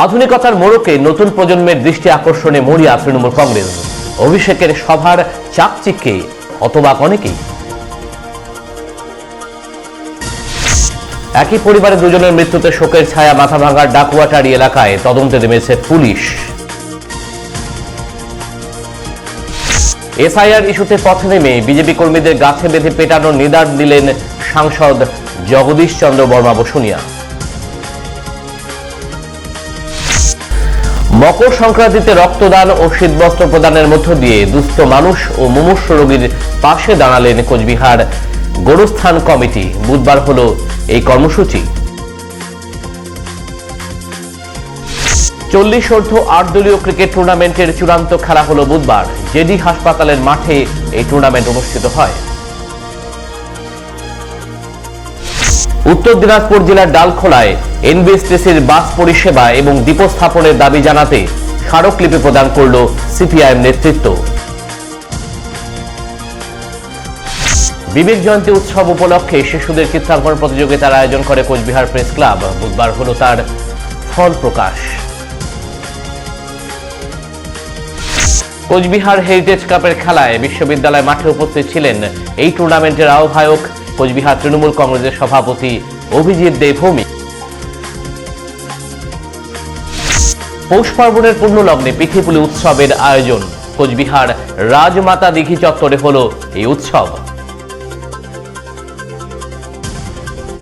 আধুনিকতার মোড়কে নতুন প্রজন্মের দৃষ্টি আকর্ষণে মরিয়া তৃণমূল কংগ্রেস। অভিষেকের সভার চাকচিক্যে হতবাক অনেকেই। একই পরিবারের দুজনের মৃত্যুতে শোকের ছায়া মাথাভাঙ্গার ডাকুয়াটারি এলাকায়। তদন্তে নেমেছে পুলিশ। এসআইআর ইস্যুতে পথে নেমে বিজেপি কর্মীদের গাছে বেঁধে পেটানোর নিদান দিলেন সাংসদ জগদীশ চন্দ্র বর্মা বসুনিয়া। মকর সংক্রান্তিতে রক্তদান ও শীতবস্ত্র প্রদানের মধ্য দিয়ে দুস্থ মানুষ ও মুমূর্ষু রোগীর পাশে দাঁড়ালেন কোচবিহার গোরস্থান কমিটি। বুধবার হলো এই কর্মসূচি। 40 8 দলীয় ক্রিকেট টুর্নামেন্টের চূড়ান্ত খেলা হলো বুধবার। জেডি হাসপাতালের মাঠে এই টুর্নামেন্ট অনুষ্ঠিত হয়। উত্তর দিনাজপুর জেলার ডালখোলায় এনবিএসটিসির বাস পরিষেবা এবং ডিপো স্থাপনের দাবি জানাতে স্মারকলিপি প্রদান করল সিপিআইএম নেতৃত্ব। বিবেক জয়ন্তী উৎসব উপলক্ষে শিশুদের চিত্রাঙ্কন প্রতিযোগিতার আয়োজন করে কোচবিহার প্রেস ক্লাব। বুধবার হলো তার ফল প্রকাশ। কোচবিহার হেরিটেজ কাপের খেলায় বিশ্ববিদ্যালয় মাঠে উপস্থিত ছিলেন এই টুর্নামেন্টের আহ্বায়ক কোচবিহার তৃণমূল কংগ্রেসের সভাপতি অভিজিৎ দেবভৌমিক। পৌষ পার্বণের পূর্ণলগ্নে পিঠেপুলি উৎসবের আয়োজন। কোচবিহার রাজমাতা দিঘি চত্বরে হলো এই উৎসব।